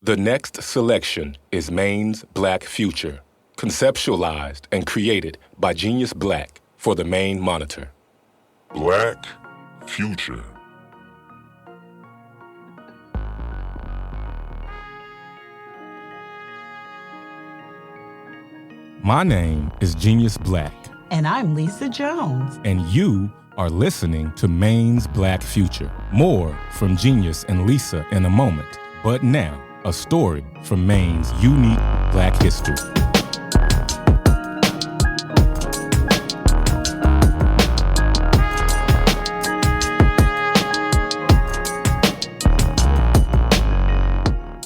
The next selection is Maine's Black Future, conceptualized and created by Genius Black for the Maine Monitor. Black Future. My name is Genius Black. And I'm Lisa Jones. And you are listening to Maine's Black Future. More from Genius and Lisa in a moment. But now, a story from Maine's unique Black history.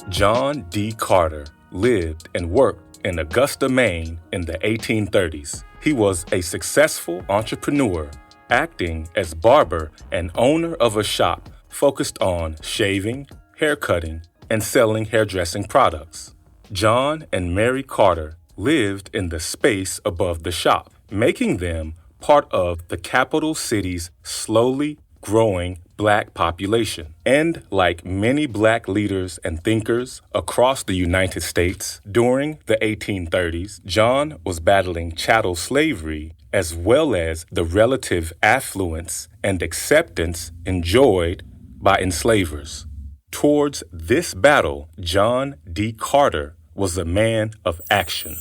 John D. Carter lived and worked in Augusta, Maine in the 1830s. He was a successful entrepreneur, acting as barber and owner of a shop focused on shaving, haircutting, and selling hairdressing products. John and Mary Carter lived in the space above the shop, making them part of the capital city's slowly growing Black population. And like many Black leaders and thinkers across the United States during the 1830s, John was battling chattel slavery as well as the relative affluence and acceptance enjoyed by enslavers. Towards this battle, John D. Carter was a man of action.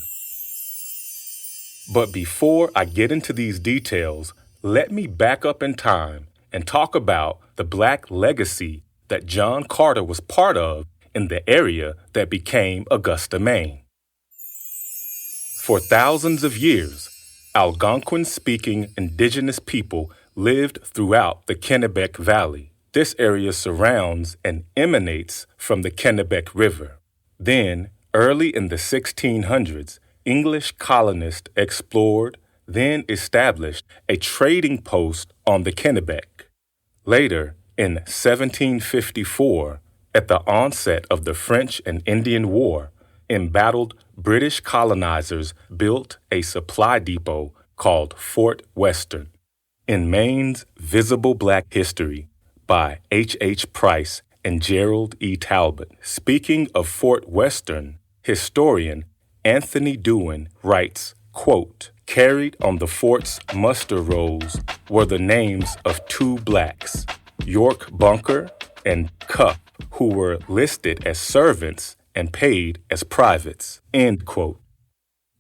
But before I get into these details, let me back up in time and talk about the Black legacy that John Carter was part of in the area that became Augusta, Maine. For thousands of years, Algonquin-speaking indigenous people lived throughout the Kennebec Valley. This area surrounds and emanates from the Kennebec River. Then, early in the 1600s, English colonists explored, then established a trading post on the Kennebec. Later, in 1754, at the onset of the French and Indian War, embattled British colonizers built a supply depot called Fort Western. In Maine's Visible Black History, by H. Price and Gerald E. Talbot. Speaking of Fort Western, historian Anthony Dewan writes, quote, "Carried on the fort's muster rolls were the names of two blacks, York Bunker and Cuff, who were listed as servants and paid as privates." End quote.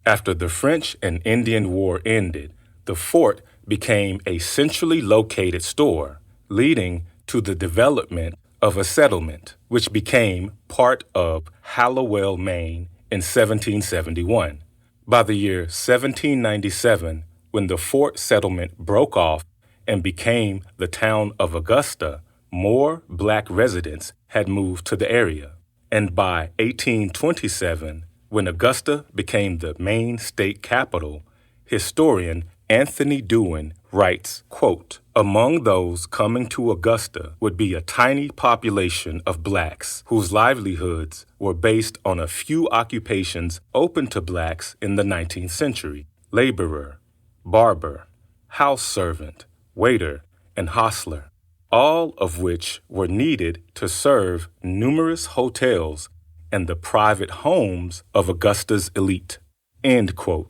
After the French and Indian War ended, the fort became a centrally located store, leading to the development of a settlement, which became part of Hallowell, Maine in 1771. By the year 1797, when the fort settlement broke off and became the town of Augusta, more Black residents had moved to the area. And by 1827, when Augusta became the Maine state capital, historian Anthony Dewan writes, quote, "Among those coming to Augusta would be a tiny population of Blacks whose livelihoods were based on a few occupations open to Blacks in the 19th century: laborer, barber, house servant, waiter, and hostler, all of which were needed to serve numerous hotels and the private homes of Augusta's elite." End quote.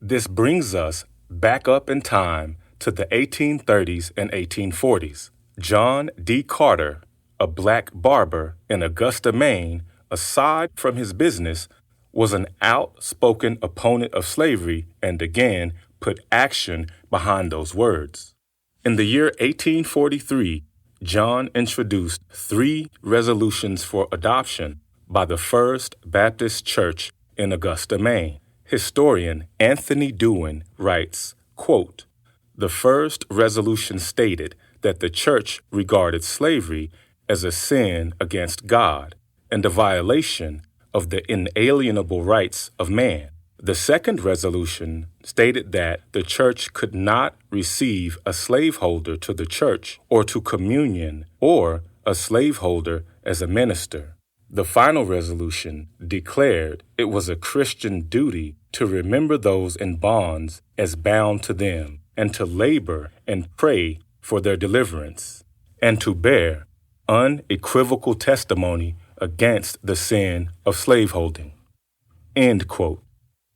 This brings us back up in time to the 1830s and 1840s. John D. Carter, a Black barber in Augusta, Maine, aside from his business, was an outspoken opponent of slavery and again put action behind those words. In the year 1843, John introduced 3 resolutions for adoption by the First Baptist Church in Augusta, Maine. Historian Anthony Dewan writes, quote, "The first resolution stated that the church regarded slavery as a sin against God and a violation of the inalienable rights of man. The second resolution stated that the church could not receive a slaveholder to the church or to communion or a slaveholder as a minister. The final resolution declared it was a Christian duty to remember those in bonds as bound to them, and to labor and pray for their deliverance, and to bear unequivocal testimony against the sin of slaveholding. End quote.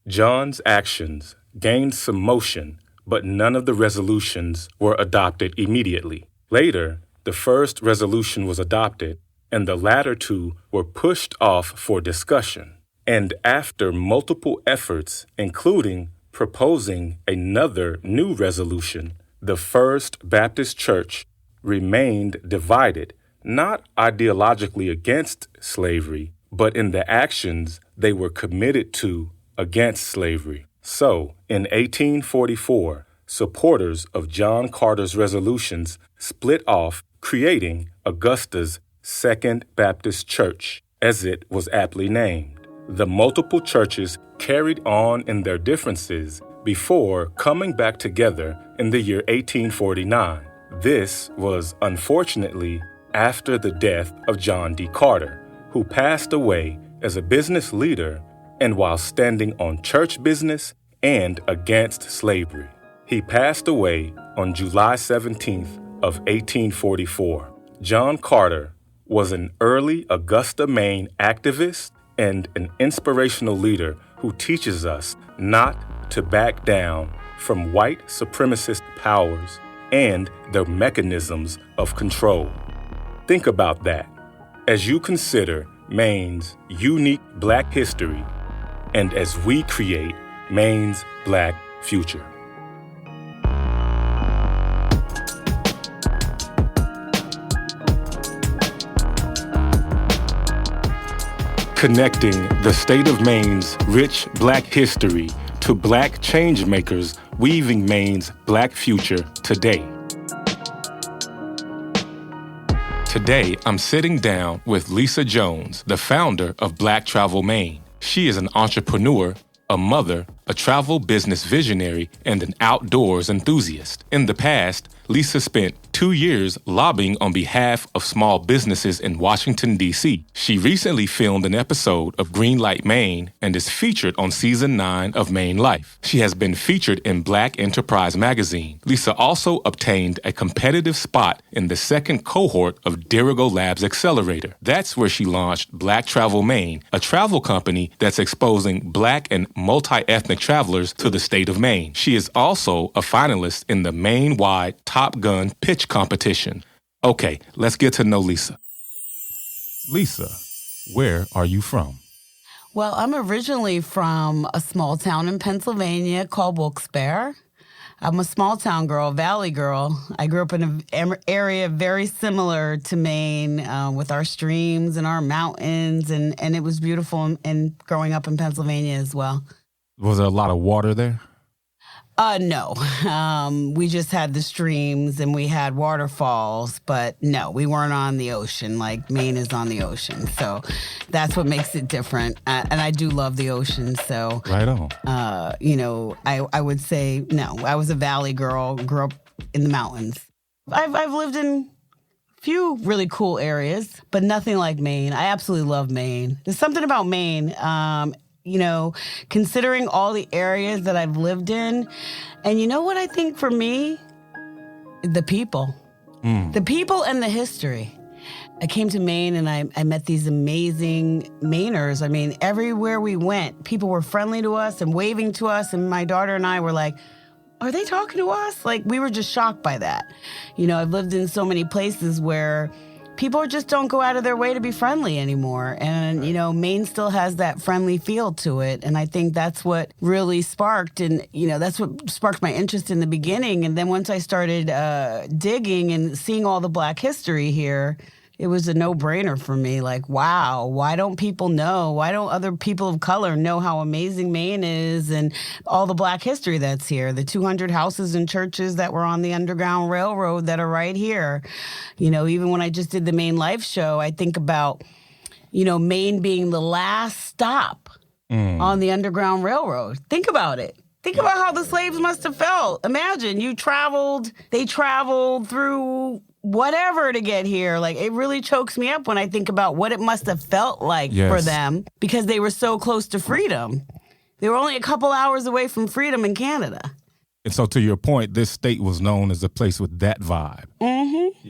John's actions gained some motion, but none of the resolutions were adopted immediately. Later, the first resolution was adopted, and the latter two were pushed off for discussion. And after multiple efforts, including proposing another new resolution, the First Baptist Church remained divided, not ideologically against slavery, but in the actions they were committed to against slavery. So, in 1844, supporters of John Carter's resolutions split off, creating Augusta's Second Baptist Church, as it was aptly named. The multiple churches carried on in their differences before coming back together in the year 1849. This was, unfortunately, after the death of John D. Carter, who passed away as a business leader and while standing on church business and against slavery. He passed away on July 17th of 1844. John Carter was an early Augusta, Maine activist and an inspirational leader who teaches us not to back down from white supremacist powers and their mechanisms of control. Think about that as you consider Maine's unique Black history and as we create Maine's Black future. Connecting the state of Maine's rich Black history to Black changemakers weaving Maine's Black future today. Today, I'm sitting down with Lisa Jones, the founder of Black Travel Maine. She is an entrepreneur, a mother, a travel business visionary, and an outdoors enthusiast. In the past, Lisa spent 2 years lobbying on behalf of small businesses in Washington, D.C. She recently filmed an episode of Greenlight Maine and is featured on Season 9 of Maine Life. She has been featured in Black Enterprise magazine. Lisa also obtained a competitive spot in the second cohort of Dirigo Labs Accelerator. That's where she launched Black Travel Maine, a travel company that's exposing Black and multi-ethnic travelers to the state of Maine. She is also a finalist in the Maine-wide Top Gun pitch competition. Okay, let's get to know Lisa. Lisa, where are you from? Well, I'm originally from a small town in Pennsylvania called Wilkes-Barre. I'm a small town girl, valley girl. I grew up in an area very similar to Maine with our streams and our mountains, and it was beautiful and growing up in Pennsylvania as well. Was there a lot of water there? No. We just had the streams and we had waterfalls, but no, we weren't on the ocean like Maine is on the ocean. So that's what makes it different. And I do love the ocean. So, right on. I would say, no, I was a valley girl, grew up in the mountains. I've lived in a few really cool areas, but nothing like Maine. I absolutely love Maine. There's something about Maine. Considering all the areas that I've lived in. And you know what I think for me? The people. The people and the history. I came to Maine and I met these amazing Mainers. I mean, everywhere we went, people were friendly to us and waving to us. And my daughter and I were like, are they talking to us? Like, we were just shocked by that. I've lived in so many places where people just don't go out of their way to be friendly anymore. And, Maine still has that friendly feel to it. And I think that's what really sparked. And, that's what sparked my interest in the beginning. And then once I started digging and seeing all the Black history here, it was a no-brainer for me. Like, wow, why don't people know? Why don't other people of color know how amazing Maine is and all the Black history that's here? The 200 houses and churches that were on the Underground Railroad that are right here. Even when I just did the Maine Life show, I think about, Maine being the last stop on the Underground Railroad. Think about it. Think about how the slaves must have felt. Imagine they traveled through whatever to get here. Like, it really chokes me up when I think about what it must have felt like for them because they were so close to freedom. They were only a couple hours away from freedom in Canada. And so to your point, this state was known as a place with that vibe. Mm-hmm.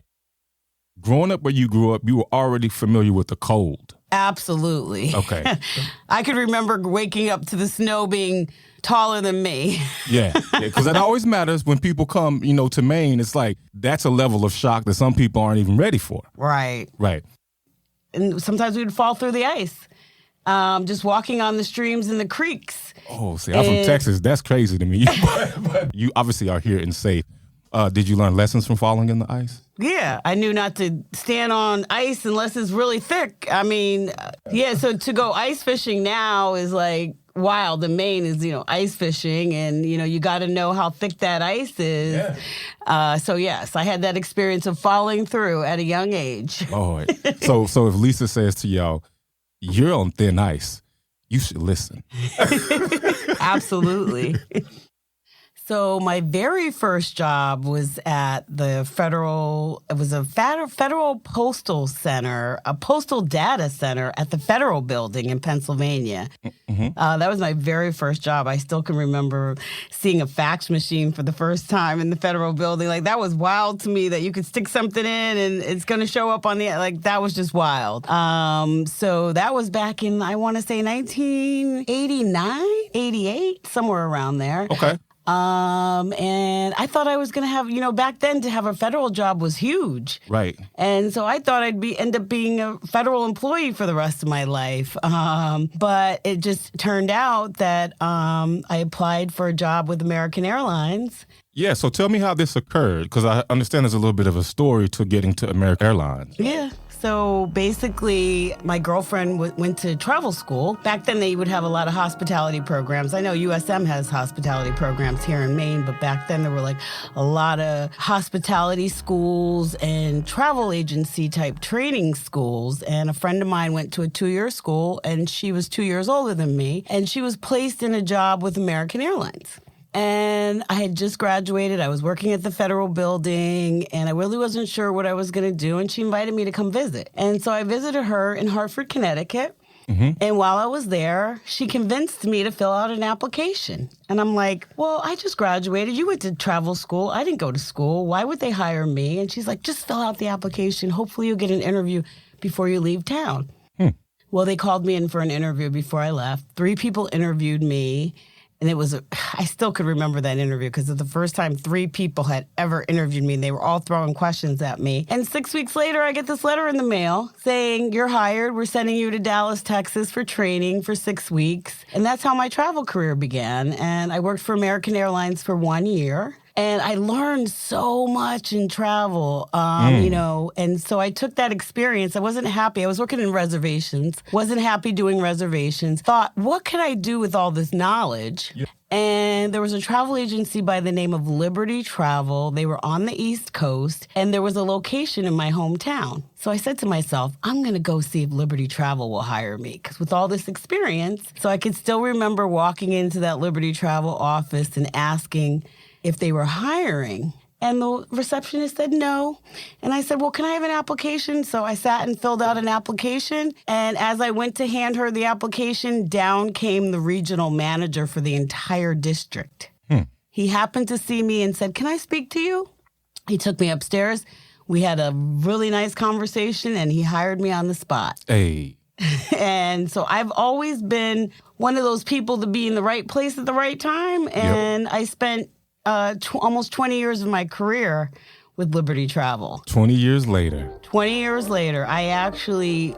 Growing up where you grew up, you were already familiar with the cold. Absolutely. Okay. I could remember waking up to the snow being taller than me. Yeah, because that always matters when people come, to Maine. It's like that's a level of shock that some people aren't even ready for. Right. Right. And sometimes we'd fall through the ice, just walking on the streams and the creeks. Oh, see, I'm from Texas. That's crazy to me. But you obviously are here and safe. Did you learn lessons from falling in the ice? Yeah, I knew not to stand on ice unless it's really thick. I mean, so to go ice fishing now is like wild. The Maine is, ice fishing, and, you got to know how thick that ice is. Yeah. So, yes, I had that experience of falling through at a young age. Oh, so if Lisa says to y'all, you're on thin ice, you should listen. Absolutely. So my very first job was at the federal postal center, a postal data center at the Federal Building in Pennsylvania. Mm-hmm. That was my very first job. I still can remember seeing a fax machine for the first time in the Federal Building. Like, that was wild to me that you could stick something in and it's going to show up on that was just wild. So that was back in, I want to say 1989, 88, somewhere around there. Okay. And I thought I was going to have, back then to have a federal job was huge. Right. And so I thought I'd end up being a federal employee for the rest of my life. But it just turned out that I applied for a job with American Airlines. Yeah, so tell me how this occurred, because I understand there's a little bit of a story to getting to American Airlines. Yeah. So basically, my girlfriend went to travel school. Back then, they would have a lot of hospitality programs. I know USM has hospitality programs here in Maine, but back then there were like a lot of hospitality schools and travel agency type training schools. And a friend of mine went to a 2-year school, and she was 2 years older than me, and she was placed in a job with American Airlines. And I had just graduated. I was working at the Federal Building, and I really wasn't sure what I was going to do. And she invited me to come visit. And so I visited her in Hartford, Connecticut. Mm-hmm. And while I was there, she convinced me to fill out an application. And I'm like, well, I just graduated. You went to travel school. I didn't go to school. Why would they hire me? And she's like, just fill out the application. Hopefully you'll get an interview before you leave town. Well, they called me in for an interview before I left. 3 people interviewed me. And I still could remember that interview because it's the first time 3 people had ever interviewed me, and they were all throwing questions at me. And 6 weeks later, I get this letter in the mail saying, you're hired. We're sending you to Dallas, Texas for training for 6 weeks. And that's how my travel career began. And I worked for American Airlines for 1 year. And I learned so much in travel, and so I took that experience. I wasn't happy. I was working in reservations, wasn't happy doing reservations, thought, what could I do with all this knowledge? Yep. And there was a travel agency by the name of Liberty Travel. They were on the East Coast, and there was a location in my hometown. So I said to myself, I'm going to go see if Liberty Travel will hire me, because with all this experience, so I could still remember walking into that Liberty Travel office and asking if they were hiring. And the receptionist said no. And I said, well, can I have an application? So I sat and filled out an application. And as I went to hand her the application, down came the regional manager for the entire district. He happened to see me and said, can I speak to you? He took me upstairs. We had a really nice conversation, and he hired me on the spot. Hey. And so I've always been one of those people to be in the right place at the right time. And I spent almost 20 years of my career with Liberty Travel. 20 years later. 20 years later, I actually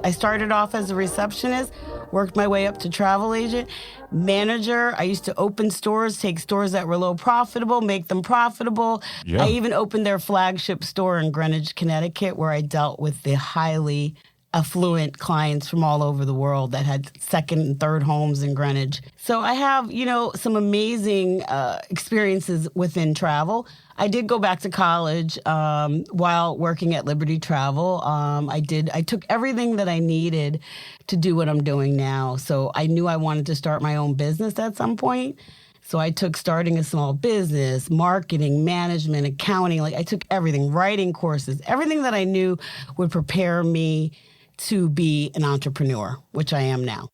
I started off as a receptionist, worked my way up to travel agent, manager. I used to open stores, take stores that were low profitable, make them profitable. Yeah. I even opened their flagship store in Greenwich, Connecticut, where I dealt with the highly affluent clients from all over the world that had second and third homes in Greenwich. So I have, some amazing experiences within travel. I did go back to college while working at Liberty Travel. I took everything that I needed to do what I'm doing now. So I knew I wanted to start my own business at some point. So I took starting a small business, marketing, management, accounting. I took everything, writing courses, everything that I knew would prepare me to be an entrepreneur, which I am now.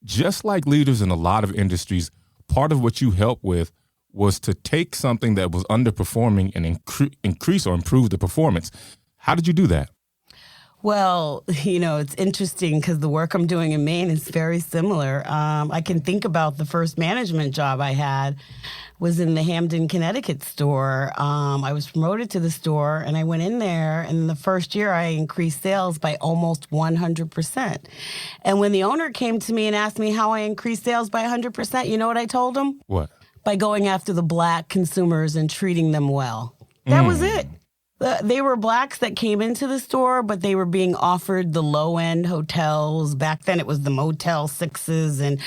Just like leaders in a lot of industries, part of what you helped with was to take something that was underperforming and increase or improve the performance. How did you do that? Well, it's interesting because the work I'm doing in Maine is very similar. I can think about the first management job I had was in the Hamden, Connecticut store. I was promoted to the store, and I went in there, and the first year I increased sales by almost 100%. And when the owner came to me and asked me how I increased sales by 100%, you know what I told him? What? By going after the Black consumers and treating them well. That was it. They were Blacks that came into the store, but they were being offered the low-end hotels. Back then, it was the Motel 6s, and,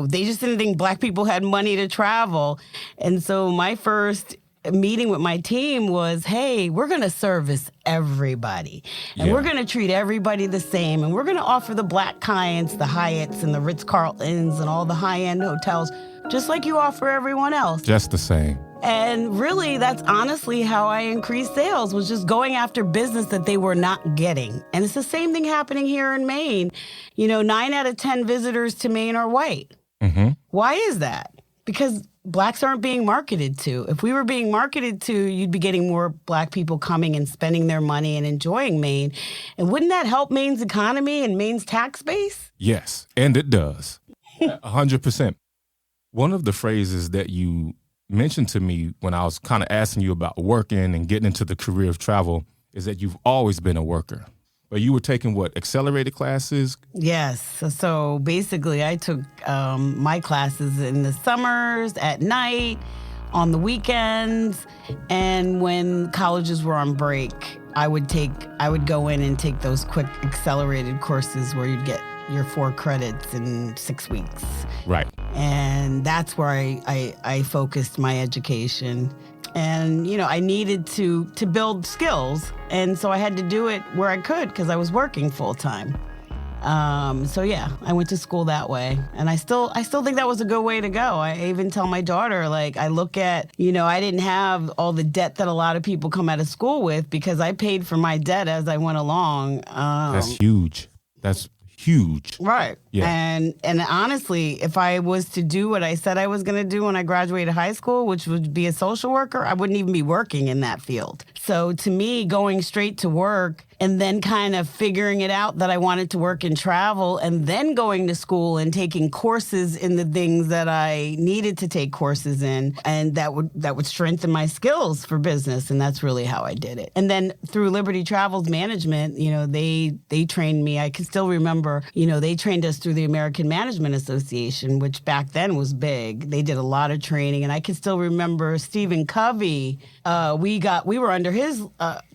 they just didn't think Black people had money to travel. And so my first meeting with my team was, hey, we're going to service everybody, and we're going to treat everybody the same, and we're going to offer the Black clients the Hyatts and the Ritz-Carltons and all the high-end hotels, just like you offer everyone else. Just the same. And really, that's honestly how I increased sales, was just going after business that they were not getting. And it's the same thing happening here in Maine. 9 out of 10 visitors to Maine are white. Mm-hmm. Why is that? Because Blacks aren't being marketed to. If we were being marketed to, you'd be getting more Black people coming and spending their money and enjoying Maine. And wouldn't that help Maine's economy and Maine's tax base? Yes, and it does. 100%. One of the phrases that you mentioned to me when I was kind of asking you about working and getting into the career of travel is that you've always been a worker. But you were taking what, accelerated classes? Yes. So basically, I took my classes in the summers, at night, on the weekends, and when colleges were on break, I would go in and take those quick accelerated courses where you'd get your 4 credits in 6 weeks. Right. And that's where I focused my education. And, I needed to build skills. And so I had to do it where I could because I was working full time. I went to school that way. And I still think that was a good way to go. I even tell my daughter, I look at, I didn't have all the debt that a lot of people come out of school with because I paid for my debt as I went along. That's huge. That's huge. Right. Yeah. And honestly, if I was to do what I said I was going to do when I graduated high school, which would be a social worker, I wouldn't even be working in that field. So to me, going straight to work and then kind of figuring it out that I wanted to work in travel and then going to school and taking courses in the things that I needed to take courses in, and that would strengthen my skills for business, and that's really how I did it. And then through Liberty Travels Management, they trained me. I can still remember, they trained us through the American Management Association, which back then was big. They did a lot of training, and I can still remember Stephen Covey. We were under his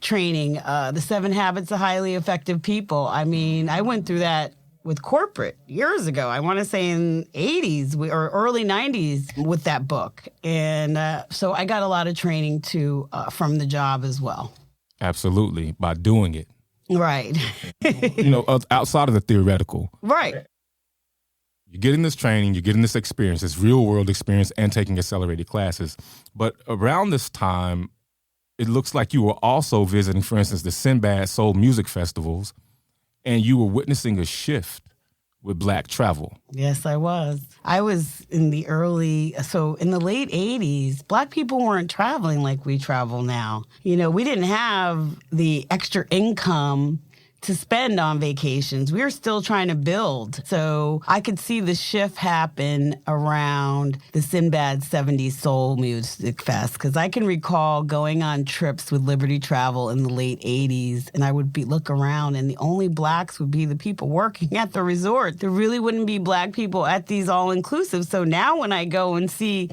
training, the 7 Habits of Highly Effective People. I mean, I went through that with corporate years ago. I want to say in 80s or early 90s with that book. And so I got a lot of training too from the job as well. Absolutely, by doing it. Right. Outside of the theoretical. Right. You're getting this training, you're getting this experience, this real world experience, and taking accelerated classes. But around this time, it looks like you were also visiting, for instance, the Sinbad Soul Music Festivals, and you were witnessing a shift with Black Travel. Yes, I was. I was in the late 80s, Black people weren't traveling like we travel now. We didn't have the extra income to spend on vacations. We were still trying to build. So I could see the shift happen around the Sinbad 70s Soul Music Fest, because I can recall going on trips with Liberty Travel in the late 80s, and I would look around, and the only Blacks would be the people working at the resort. There really wouldn't be Black people at these all-inclusive. So now when I go and see,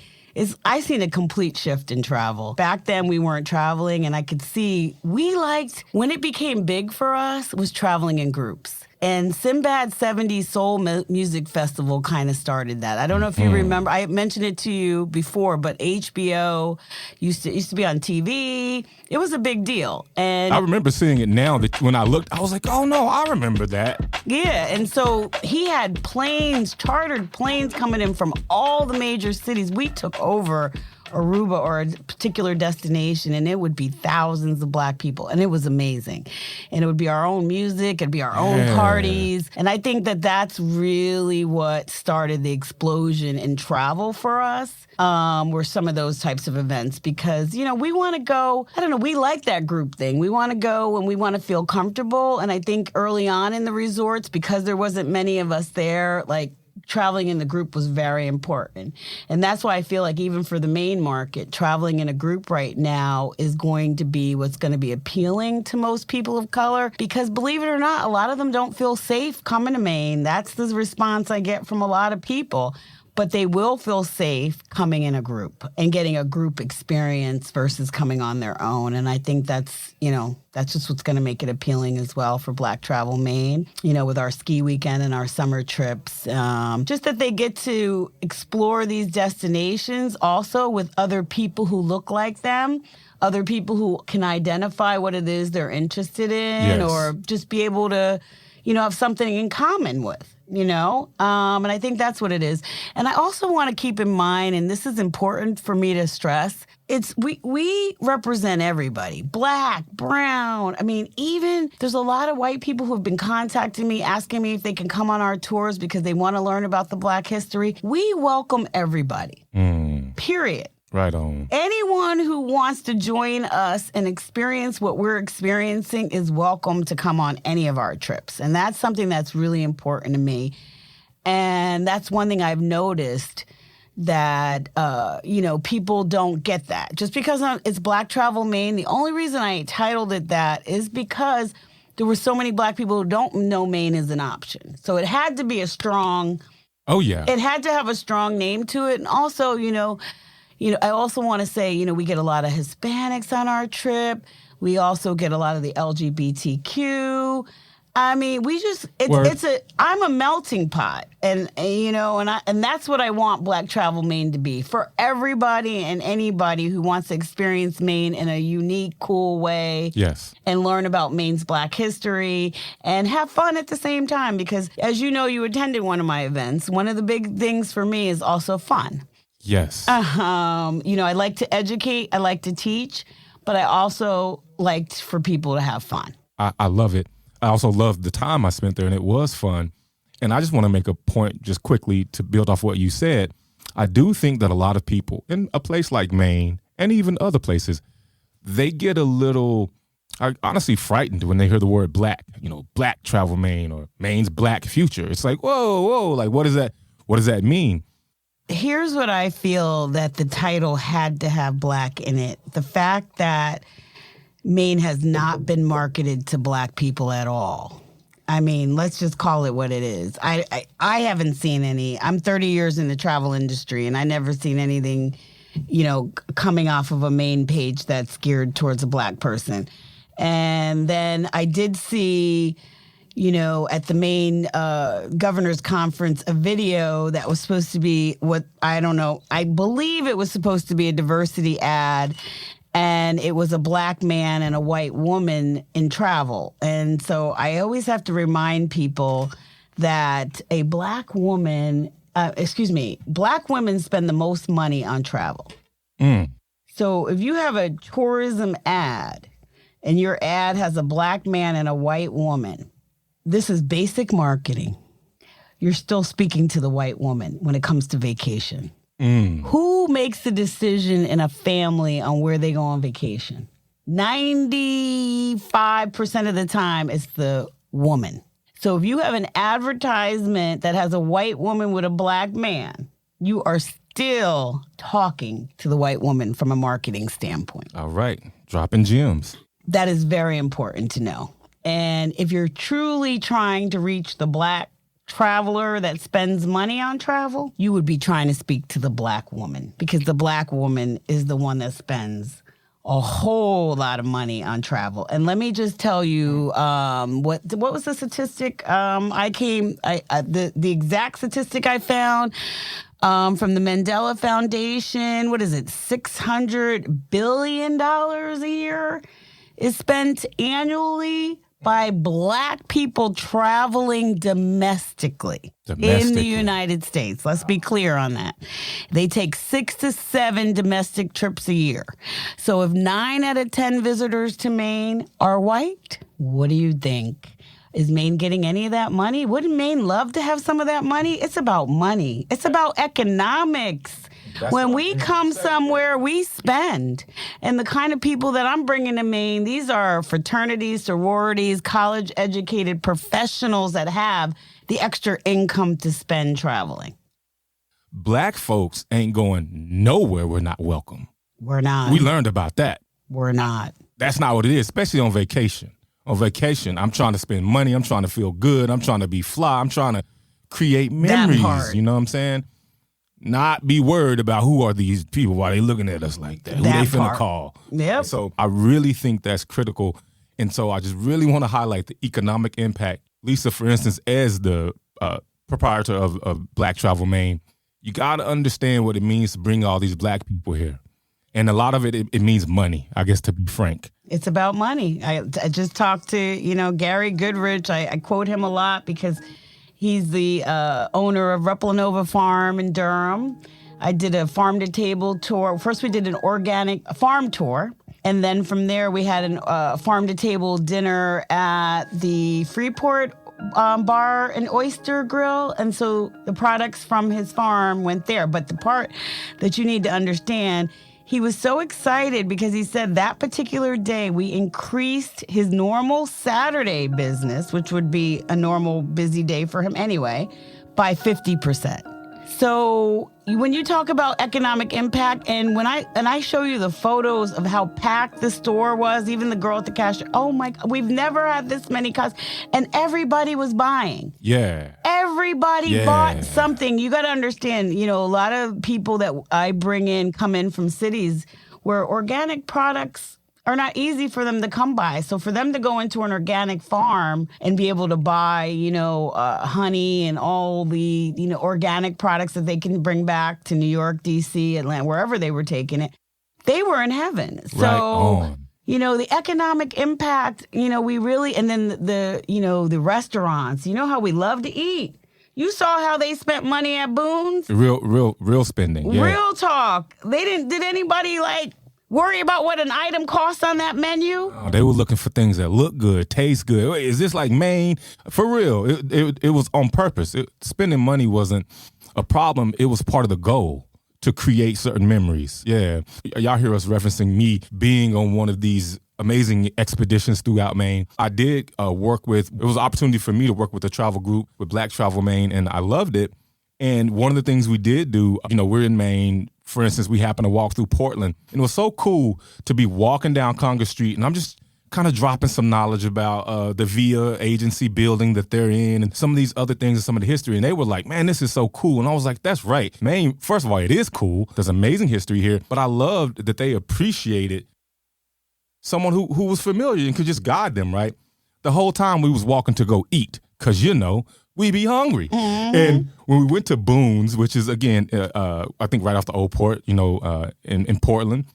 I've seen a complete shift in travel. Back then, we weren't traveling, and I could see when it became big for us, was traveling in groups. And Sinbad 70s Soul Music Festival kind of started that. I don't know if you remember. I mentioned it to you before, but HBO used to be on TV. It was a big deal. And I remember seeing it now. That when I looked, I was like, oh, no, I remember that. Yeah, and so he had chartered planes coming in from all the major cities. We took over Aruba or a particular destination, and it would be thousands of Black people, and it was amazing. And it would be our own music, it'd be our own parties. And I think that that's really what started the explosion in travel for us, were some of those types of events. Because, you know, we want to go, I don't know, we like that group thing. We want to go when we want to feel comfortable. And I think early on in the resorts, because there wasn't many of us there, like, traveling in the group was very important. And that's why I feel like even for the Maine market, traveling in a group right now is going to be what's going to be appealing to most people of color. Because believe it or not, a lot of them don't feel safe coming to Maine. That's the response I get from a lot of people. But they will feel safe coming in a group and getting a group experience versus coming on their own. And I think that's, you know, that's just what's going to make it appealing as well for Black Travel Maine, you know, with our ski weekend and our summer trips. Just that they get to explore these destinations also with other people who look like them, other people who can identify what it is they're interested in, or just be able to, you know, have something in common with. You know, and I think that's what it is. And I also want to keep in mind, and this is important for me to stress, it's we represent everybody, Black, brown. I mean, even there's a lot of white people who have been contacting me, asking me if they can come on our tours because they want to learn about the Black history. We welcome everybody, period. Right on. Anyone who wants to join us and experience what we're experiencing is welcome to come on any of our trips. And that's something that's really important to me. And that's one thing I've noticed that, you know, people don't get that. Just because it's Black Travel Maine, the only reason I titled it that is because there were so many Black people who don't know Maine is an option. So it had to be a strong... Oh, yeah. It had to have a strong name to it. And also, you know, I also want to say, you know, we get a lot of Hispanics on our trip. We also get a lot of the LGBTQ. I mean, I'm a melting pot, and you know, and that's what I want Black Travel Maine to be for everybody and anybody who wants to experience Maine in a unique, cool way. Yes. And learn about Maine's Black history and have fun at the same time. Because as you know, you attended one of my events. One of the big things for me is also fun. Yes. You know, I like to educate, I like to teach, but I also like for people to have fun. I love it. I also love the time I spent there, and it was fun. And I just want to make a point just quickly to build off what you said. I do think that a lot of people in a place like Maine and even other places, they get a little, honestly, frightened when they hear the word Black, you know, Black Travel Maine or Maine's Black Future. It's like, whoa, like what does that mean? Here's what I feel that the title had to have Black in it. The fact that Maine has not been marketed to Black people at all. I mean, let's just call it what it is. I haven't seen any. I'm 30 years in the travel industry, and I never seen anything, you know, coming off of a Maine page that's geared towards a Black person. And then I did see, you know, at the Maine Governor's Conference, a video that was supposed to be I believe it was supposed to be a diversity ad, and it was a Black man and a white woman in travel. And so I always have to remind people that Black women spend the most money on travel. So if you have a tourism ad and your ad has a Black man and a white woman, this is basic marketing. You're still speaking to the white woman when it comes to vacation. Who makes the decision in a family on where they go on vacation? 95% of the time, it's the woman. So if you have an advertisement that has a white woman with a Black man, you are still talking to the white woman from a marketing standpoint. All right. Dropping gems. That is very important to know. And if you're truly trying to reach the Black traveler that spends money on travel, you would be trying to speak to the Black woman, because the Black woman is the one that spends a whole lot of money on travel. And let me just tell you, what was the statistic? The exact statistic I found from the Mandela Foundation. What is it? $600 billion a year is spent annually by Black people traveling domestically in the United States. Let's be clear on that. They take 6 to 7 domestic trips a year. So if 9 out of 10 visitors to Maine are white, what do you think? Is Maine getting any of that money? Wouldn't Maine love to have some of that money? It's about money. It's about economics. When we come somewhere, we spend. And the kind of people that I'm bringing to Maine, these are fraternities, sororities, college-educated professionals that have the extra income to spend traveling. Black folks ain't going nowhere we're not welcome. We're not. We learned about that. We're not. That's not what it is, especially on vacation. On vacation, I'm trying to spend money. I'm trying to feel good. I'm trying to be fly. I'm trying to create memories. You know what I'm saying? Not be worried about who are these people, why they looking at us like that, who they finna call. Yep. So I really think that's critical. And so I just really want to highlight the economic impact. Lisa, for instance, as the proprietor of Black Travel Maine, you got to understand what it means to bring all these Black people here. And a lot of it means money, I guess, to be frank. It's about money. I just talked to, Gary Goodrich. I quote him a lot because he's the owner of Replanova Farm in Durham. I did a farm-to-table tour. First, we did an organic farm tour. And then from there, we had a farm-to-table dinner at the Freeport Bar and Oyster Grill. And so the products from his farm went there. But the part that you need to understand, he was so excited because he said that particular day we increased his normal Saturday business, which would be a normal busy day for him anyway, by 50%. So when you talk about economic impact, and when I show you the photos of how packed the store was, even the girl at the cashier, oh my God, we've never had this many customers, and everybody was buying. Yeah. Everybody bought something. You got to understand, a lot of people that I bring in come in from cities where organic products are not easy for them to come by. So for them to go into an organic farm and be able to buy, honey and all the, organic products that they can bring back to New York, D.C., Atlanta, wherever they were taking it, they were in heaven. So, right on. The economic impact, we really, and then the restaurants, how we love to eat. You saw how they spent money at Boone's? Real spending. Yeah. Real talk. Did anybody worry about what an item costs on that menu? Oh, they were looking for things that look good, taste good. Wait, is this like Maine? For real, it was on purpose. Spending money wasn't a problem. It was part of the goal to create certain memories. Yeah. Y'all hear us referencing me being on one of these amazing expeditions throughout Maine. I did it was an opportunity for me to work with a travel group with Black Travel Maine, and I loved it. And one of the things we did do, we're in Maine. For instance, we happened to walk through Portland, and it was so cool to be walking down Congress Street, and I'm just kind of dropping some knowledge about the VIA agency building that they're in and some of these other things and some of the history. And they were like, man, this is so cool. And I was like, that's right. Maine, first of all, it is cool. There's amazing history here. But I loved that they appreciated someone who was familiar and could just guide them, right? The whole time we was walking to go eat because, we be hungry. Mm-hmm. And when we went to Boone's, which is, again, I think right off the Old Port, in Portland,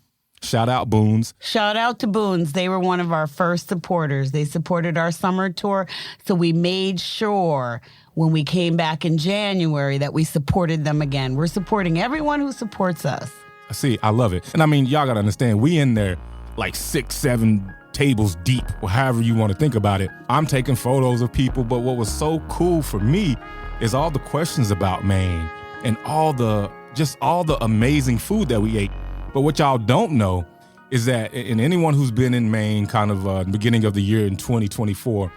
shout out Boone's. Shout out to Boone's. They were one of our first supporters. They supported our summer tour. So we made sure when we came back in January that we supported them again. We're supporting everyone who supports us. See, I love it. And I mean, y'all got to understand, we in there like 6, 7 tables deep, or however you want to think about it. I'm taking photos of people, but what was so cool for me is all the questions about Maine and all the amazing food that we ate. But what y'all don't know is that, and anyone who's been in Maine kind of the beginning of the year in 2024,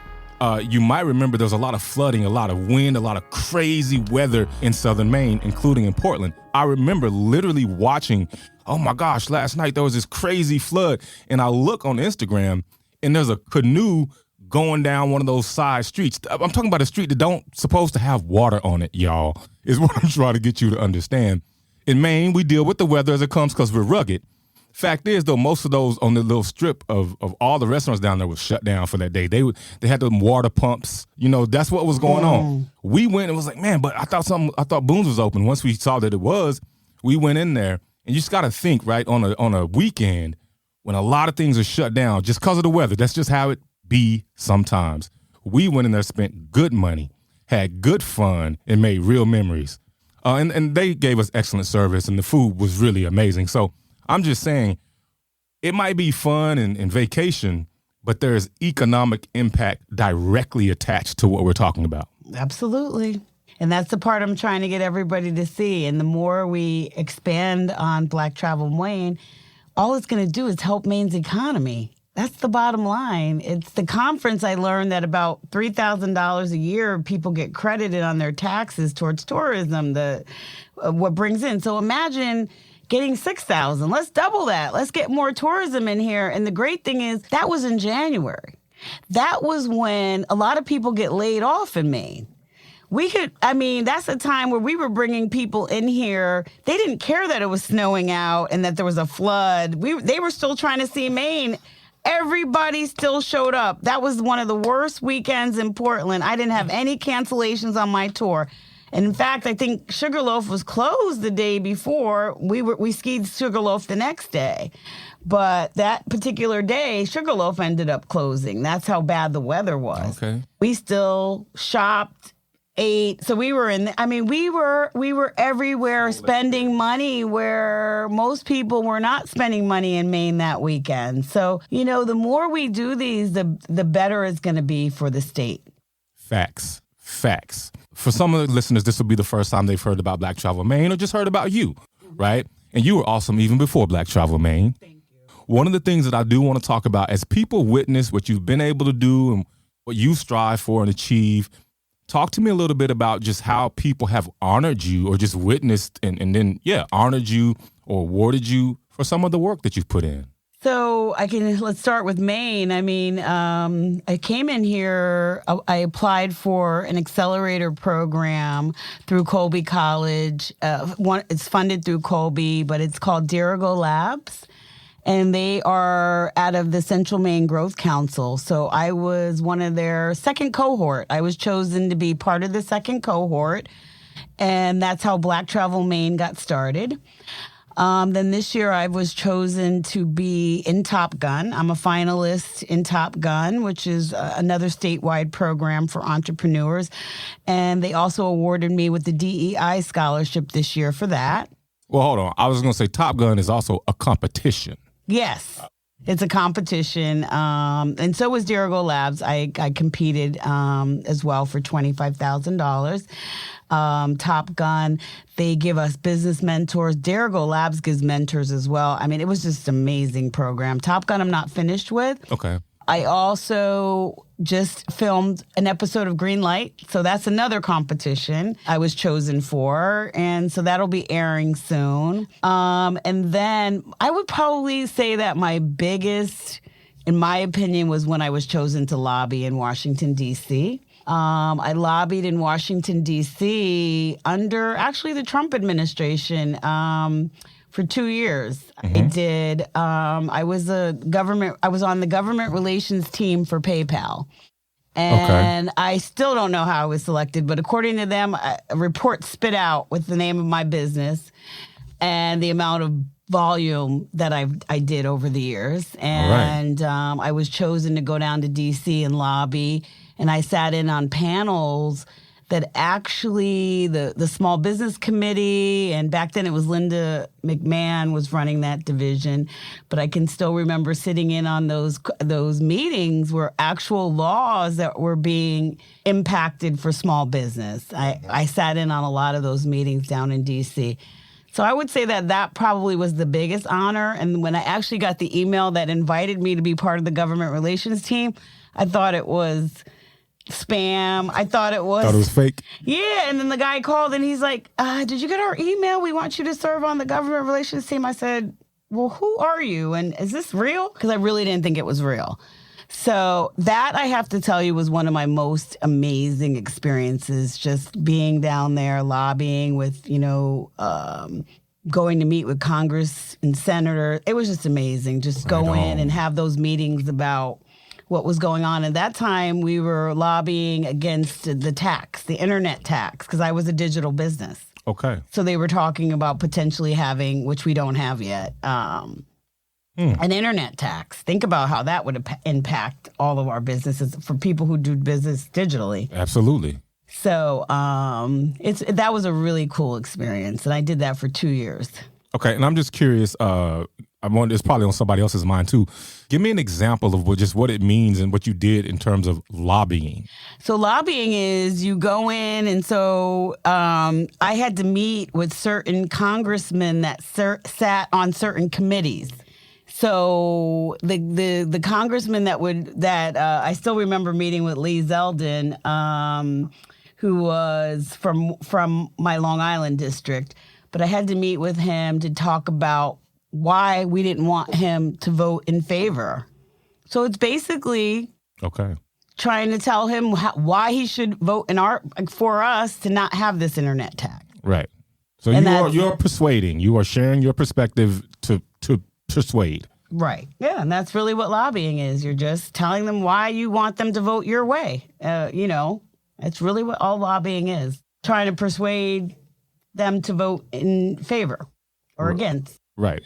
you might remember there's a lot of flooding, a lot of wind, a lot of crazy weather in southern Maine, including in Portland. I remember literally watching, oh my gosh, last night there was this crazy flood. And I look on Instagram and there's a canoe going down one of those side streets. I'm talking about a street that don't supposed to have water on it, y'all, is what I'm trying to get you to understand. In Maine, we deal with the weather as it comes because we're rugged. Fact is, though, most of those on the little strip of all the restaurants down there was shut down for that day. They had them water pumps. That's what was going on. We went and was like, man, but I thought Boone's was open. Once we saw that it was, we went in there. And you just got to think, right, on a weekend when a lot of things are shut down just because of the weather. That's just how it be sometimes. We went in there, spent good money, had good fun, and made real memories. And they gave us excellent service, and the food was really amazing. So I'm just saying, it might be fun and vacation, but there's economic impact directly attached to what we're talking about. Absolutely. And that's the part I'm trying to get everybody to see. And the more we expand on Black Travel Maine, all it's going to do is help Maine's economy. That's the bottom line. It's the conference I learned that about $3,000 a year people get credited on their taxes towards tourism, what brings in. So imagine getting $6,000. Let's double that. Let's get more tourism in here. And the great thing is that was in January. That was when a lot of people get laid off in Maine. That's a time where we were bringing people in here. They didn't care that it was snowing out and that there was a flood. They were still trying to see Maine. Everybody still showed up. That was one of the worst weekends in Portland. I didn't have any cancellations on my tour. And in fact, I think Sugarloaf was closed the day before. We skied Sugarloaf the next day. But that particular day, Sugarloaf ended up closing. That's how bad the weather was. Okay. We still shopped, ate. So we were we were everywhere spending money where most people were not spending money in Maine that weekend. So, the more we do these, the better it's going to be for the state. Facts. For some of the listeners, this will be the first time they've heard about Black Travel Maine or just heard about you, right? And you were awesome even before Black Travel Maine. Thank you. One of the things that I do want to talk about as people witness what you've been able to do and what you strive for and achieve, talk to me a little bit about just how people have honored you or just witnessed and then honored you or awarded you for some of the work that you've put in. So let's start with Maine. I came in here, I applied for an accelerator program through Colby College. It's funded through Colby, but it's called Dirigo Labs. And they are out of the Central Maine Growth Council. So I was one of their second cohort. I was chosen to be part of the second cohort. And that's how Black Travel Maine got started. Then this year I was chosen to be in Top Gun. I'm a finalist in Top Gun, which is another statewide program for entrepreneurs. And they also awarded me with the DEI scholarship this year for that. Well, hold on. I was going to say Top Gun is also a competition. Yes, it's a competition. And so was Dirigo Labs. I competed as well for $25,000. Top Gun, they give us business mentors. Dirigo Labs gives mentors as well. It was just an amazing program. Top Gun I'm not finished with. Okay. I also just filmed an episode of Green Light. So that's another competition I was chosen for. And so that'll be airing soon. And then I would probably say that my biggest, in my opinion, was when I was chosen to lobby in Washington, D.C. I lobbied in Washington, D.C. under actually the Trump administration for 2 years. Mm-hmm. I did. I was on the government relations team for PayPal. And I still don't know how I was selected, but according to them, a report spit out with the name of my business and the amount of volume that I did over the years. And I was chosen to go down to D.C. and lobby. And I sat in on panels that actually the Small Business Committee, and back then it was Linda McMahon was running that division, but I can still remember sitting in on those meetings where actual laws that were being impacted for small business. I sat in on a lot of those meetings down in D.C. So I would say that probably was the biggest honor. And when I actually got the email that invited me to be part of the government relations team, I thought it was spam. I thought it was fake. Yeah. And then the guy called and he's like, did you get our email? We want you to serve on the government relations team. I said, well, who are you? And is this real? Because I really didn't think it was real. So that, I have to tell you, was one of my most amazing experiences, just being down there lobbying with, going to meet with Congress and senators. It was just amazing. Just go in and have those meetings about what was going on. At that time, we were lobbying against the internet tax, because I was a digital business. Okay. So they were talking about potentially having, which we don't have yet, an internet tax. Think about how that would impact all of our businesses for people who do business digitally. Absolutely. So that was a really cool experience, and I did that for 2 years. Okay, and I'm just curious. It's probably on somebody else's mind too. Give me an example of what it means and what you did in terms of lobbying. So lobbying is you go in, and so I had to meet with certain congressmen that sat on certain committees. So the congressman that I still remember meeting with Lee Zeldin, who was from my Long Island district, but I had to meet with him to talk about why we didn't want him to vote in favor. So it's basically trying to tell him why he should vote for us to not have this internet tax. Right. So you're persuading. You are sharing your perspective to persuade. Right. Yeah, and that's really what lobbying is. You're just telling them why you want them to vote your way. That's really what all lobbying is. Trying to persuade them to vote in favor or against. Right.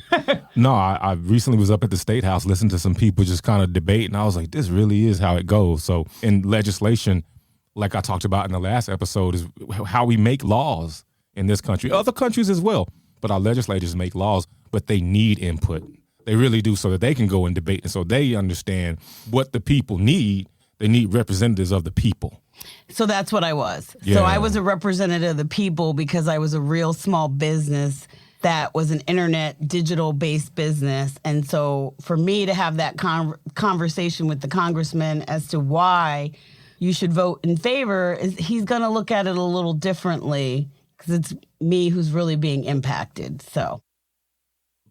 No, I recently was up at the State House listening to some people just kind of debate, and I was like, this really is how it goes. So in legislation, like I talked about in the last episode, is how we make laws in this country. Other countries as well. But our legislators make laws, but they need input. They really do, so that they can go and debate, and so they understand what the people need. They need representatives of the people. So that's what I was. Yeah. So I was a representative of the people because I was a real small business that was an internet digital-based business. And so for me to have that conversation with the congressman as to why you should vote in favor, he's going to look at it a little differently because it's me who's really being impacted. So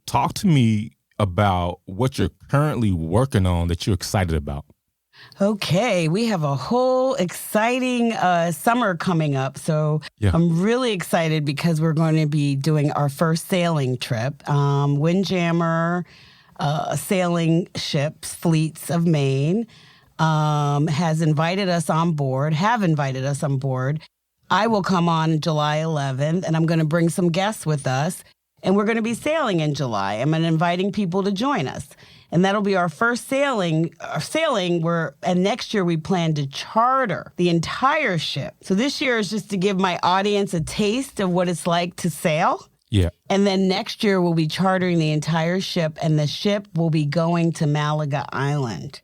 talk to me about what you're currently working on that you're excited about. Okay, we have a whole exciting summer coming up. So I'm really excited because we're going to be doing our first sailing trip. Windjammer Sailing Ships, Fleets of Maine, have invited us on board. I will come on July 11th, and I'm going to bring some guests with us. And we're going to be sailing in July. I'm inviting people to join us. And that'll be our first sailing and next year we plan to charter the entire ship. So this year is just to give my audience a taste of what it's like to sail. Yeah. And then next year we'll be chartering the entire ship, and the ship will be going to Malaga Island.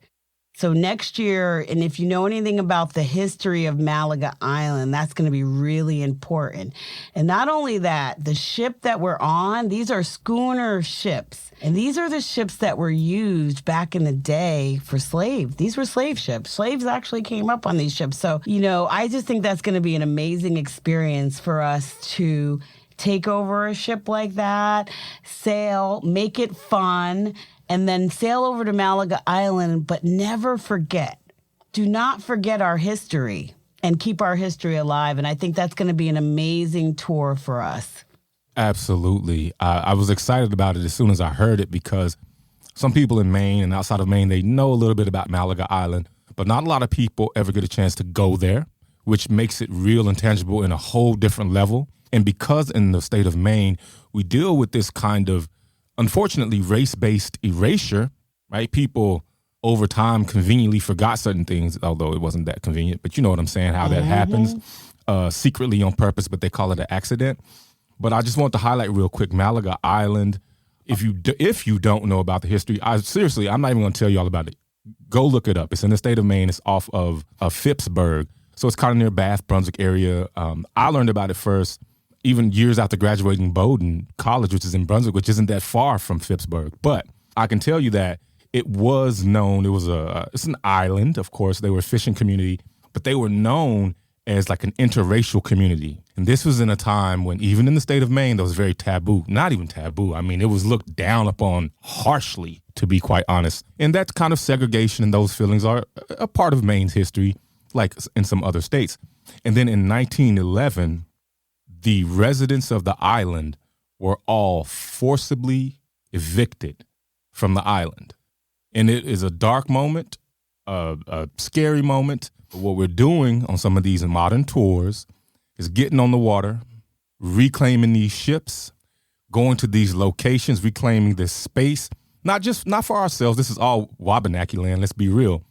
So next year, and if you know anything about the history of Malaga Island, that's going to be really important. And not only that, the ship that we're on, these are schooner ships. And these are the ships that were used back in the day for slaves. These were slave ships. Slaves actually came up on these ships. So, I just think that's going to be an amazing experience for us to take over a ship like that, sail, make it fun, and then sail over to Malaga Island, but never forget. Do not forget our history and keep our history alive. And I think that's going to be an amazing tour for us. Absolutely. I was excited about it as soon as I heard it because some people in Maine and outside of Maine, they know a little bit about Malaga Island, but not a lot of people ever get a chance to go there, which makes it real and tangible in a whole different level. And because in the state of Maine, we deal with this kind of, unfortunately, race-based erasure, right? People over time conveniently forgot certain things, although it wasn't that convenient. But you know what I'm saying, how that happens secretly on purpose, but they call it an accident. But I just want to highlight real quick, Malaga Island. If you don't know about the history, I'm not even going to tell you all about it. Go look it up. It's in the state of Maine. It's off of Phippsburg. So it's kind of near Bath, Brunswick area. I learned about it first even years after graduating Bowdoin College, which is in Brunswick, which isn't that far from Phippsburg. But I can tell you that it was known, it's an island, of course. They were a fishing community, but they were known as like an interracial community. And this was in a time when even in the state of Maine, that was very taboo. Not even taboo. I mean, it was looked down upon harshly, to be quite honest. And that kind of segregation and those feelings are a part of Maine's history, like in some other states. And then in 1911, the residents of the island were all forcibly evicted from the island. And it is a dark moment, a scary moment. But what we're doing on some of these modern tours is getting on the water, reclaiming these ships, going to these locations, reclaiming this space, not for ourselves. This is all Wabanaki land. Let's be real.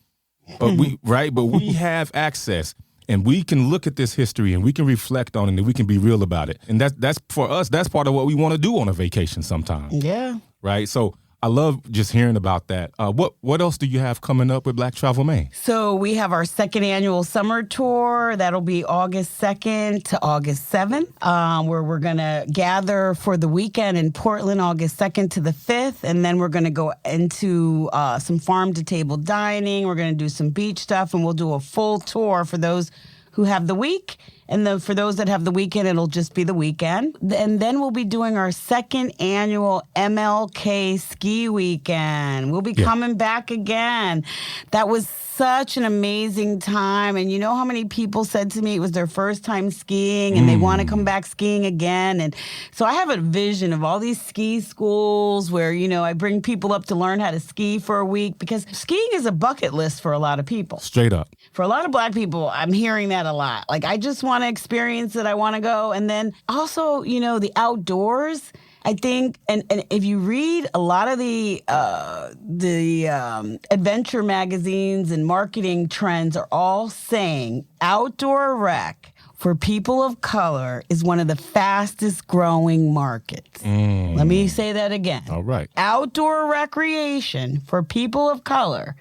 But we have access, and we can look at this history and we can reflect on it, and we can be real about it. And that's for us. That's part of what we want to do on a vacation sometime. Yeah. Right. So I love just hearing about that. What else do you have coming up with Black Travel Maine? So we have our second annual summer tour. That'll be August 2nd to August 7th, where we're going to gather for the weekend in Portland, August 2nd to the 5th. And then we're going to go into some farm-to-table dining. We're going to do some beach stuff, and we'll do a full tour for those who have the week. And then for those that have the weekend, it'll just be the weekend. And then we'll be doing our second annual MLK ski weekend. We'll be coming back again. That was such an amazing time. And you know how many people said to me it was their first time skiing and they want to come back skiing again. And so I have a vision of all these ski schools where, you know, I bring people up to learn how to ski for a week, because skiing is a bucket list for a lot of people. Straight up. For a lot of Black people, I'm hearing that a lot. Like, I just want to experience it. I want to go. And then also, you know, the outdoors. I think, and if you read a lot of the adventure magazines and marketing trends are all saying outdoor rec for people of color is one of the fastest growing markets. Let me say that again. All right. Outdoor recreation for people of color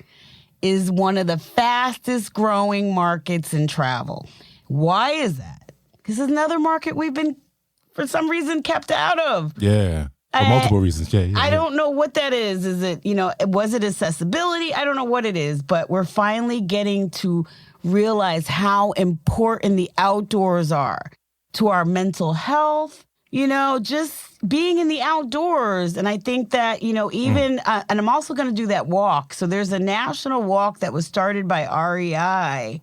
is one of the fastest growing markets in travel. Why is that? Because it's another market we've been, for some reason, kept out of. Yeah. For multiple reasons. Yeah. I don't know what that is. Is it, you know, was it accessibility? I don't know what it is, but we're finally getting to realize how important the outdoors are to our mental health, you know, just being in the outdoors. And I think that, you know, even, and I'm also going to do that walk. So there's a national walk that was started by REI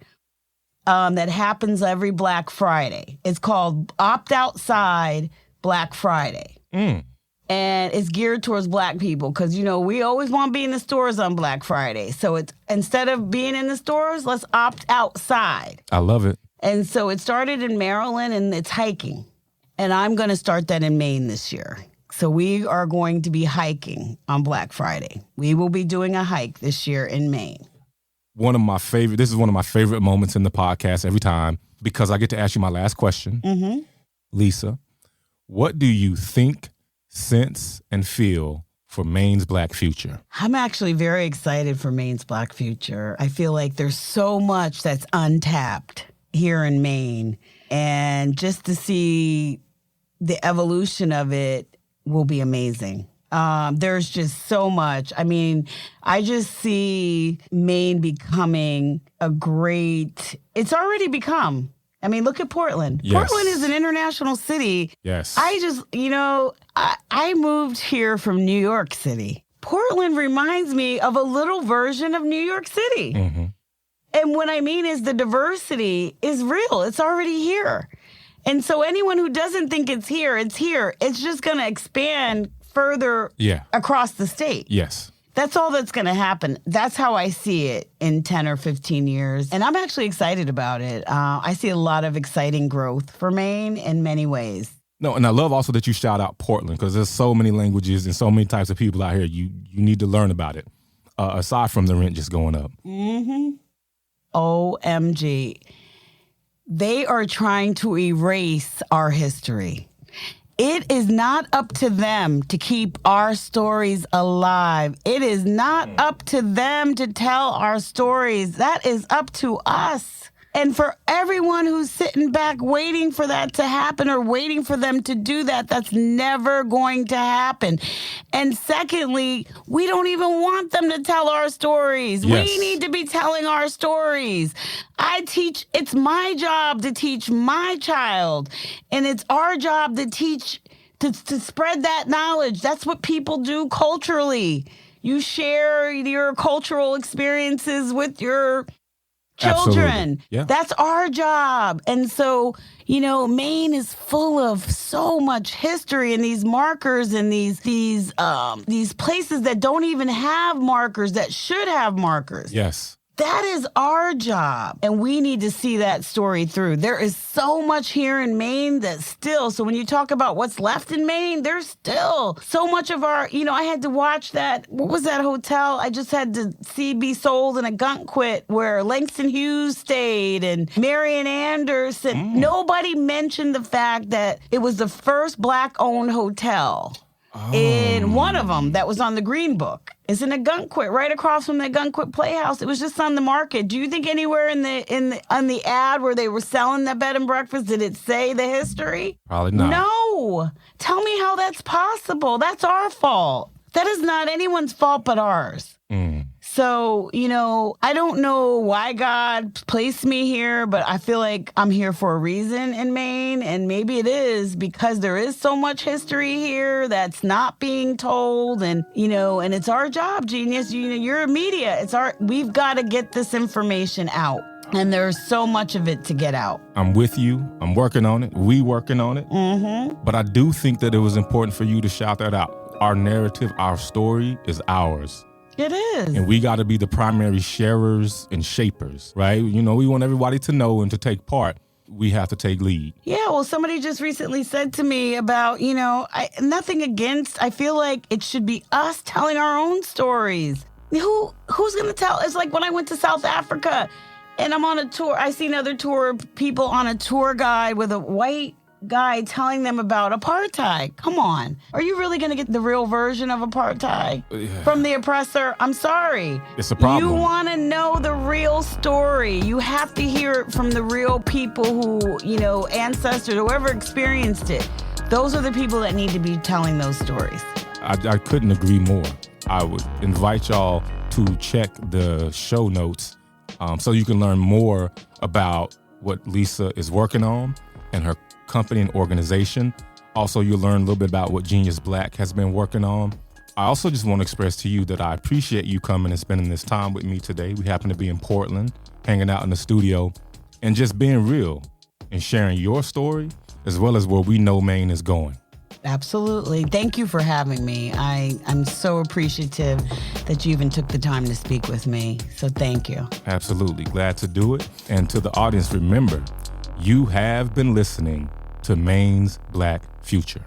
that happens every Black Friday. It's called Opt Outside Black Friday. And it's geared towards Black people because, you know, we always want to be in the stores on Black Friday. So it's, instead of being in the stores, let's opt outside. I love it. And so it started in Maryland, and it's hiking. And I'm going to start that in Maine this year. So we are going to be hiking on Black Friday. We will be doing a hike this year in Maine. This is one of my favorite moments in the podcast every time, because I get to ask you my last question. Lisa, what do you think, sense, and feel for Maine's Black future? I'm actually very excited for Maine's Black future. I feel like there's so much that's untapped here in Maine. And just to see the evolution of it will be amazing. There's just so much. I mean, I just see Maine becoming it's already become. I mean, look at Portland. Yes. Portland is an international city. Yes. I moved here from New York City. Portland reminds me of a little version of New York City. And what I mean is the diversity is real. It's already here. And so anyone who doesn't think it's here, it's here. It's just going to expand further across the state. Yes. That's all that's going to happen. That's how I see it in 10 or 15 years. And I'm actually excited about it. I see a lot of exciting growth for Maine in many ways. No, and I love also that you shout out Portland, because there's so many languages and so many types of people out here. You need to learn about it, aside from the rent just going up. OMG. They are trying to erase our history. It is not up to them to keep our stories alive. It is not up to them to tell our stories. That is up to us. And for everyone who's sitting back waiting for that to happen or waiting for them to do that, that's never going to happen. And secondly, we don't even want them to tell our stories. Yes. We need to be telling our stories. It's my job to teach my child, and it's our job to teach, to spread that knowledge. That's what people do culturally. You share your cultural experiences with your children. Absolutely. Yeah. That's our job. And so, you know, Maine is full of so much history and these markers and these places that don't even have markers that should have markers. Yes. That is our job. And we need to see that story through. There is so much here in Maine that's still, so when you talk about what's left in Maine, there's still so much of our, I had to watch that, what was that hotel I just had to see be sold in a Gunquit where Langston Hughes stayed and Marian Anderson. Nobody mentioned the fact that it was the first Black-owned hotel. In one of them that was on the Green Book. It's in a Gunquit, right across from the Gunquit Playhouse. It was just on the market. Do you think anywhere on the ad where they were selling the bed and breakfast did it say the history? Probably not. No. Tell me how that's possible. That's our fault. That is not anyone's fault but ours. So, I don't know why God placed me here, but I feel like I'm here for a reason in Maine. And maybe it is because there is so much history here that's not being told. And, and it's our job, Genius. You're a media. We've got to get this information out. And there's so much of it to get out. I'm with you. I'm working on it. We working on it. Mm-hmm. But I do think that it was important for you to shout that out. Our narrative, our story is ours. It is. And we got to be the primary sharers and shapers, right? We want everybody to know and to take part. We have to take lead. Yeah, well, somebody just recently said to me about, nothing against, I feel like it should be us telling our own stories. Who's going to tell? It's like when I went to South Africa and I'm on a tour, I see another tour people on a tour guide with a white guy telling them about apartheid. Come on. Are you really going to get the real version of apartheid from the oppressor? I'm sorry. It's a problem. You want to know the real story. You have to hear it from the real people who, ancestors, whoever experienced it. Those are the people that need to be telling those stories. I couldn't agree more. I would invite y'all to check the show notes so you can learn more about what Lisa is working on and her company and organization. Also, you'll learn a little bit about what Genius Black has been working on. I also just want to express to you that I appreciate you coming and spending this time with me today. We happen to be in Portland, hanging out in the studio, and just being real and sharing your story as well as where we know Maine is going. Absolutely. Thank you for having me. I'm so appreciative that you even took the time to speak with me. So thank you. Absolutely. Glad to do it. And to the audience, remember, you have been listening to Maine's Black Future.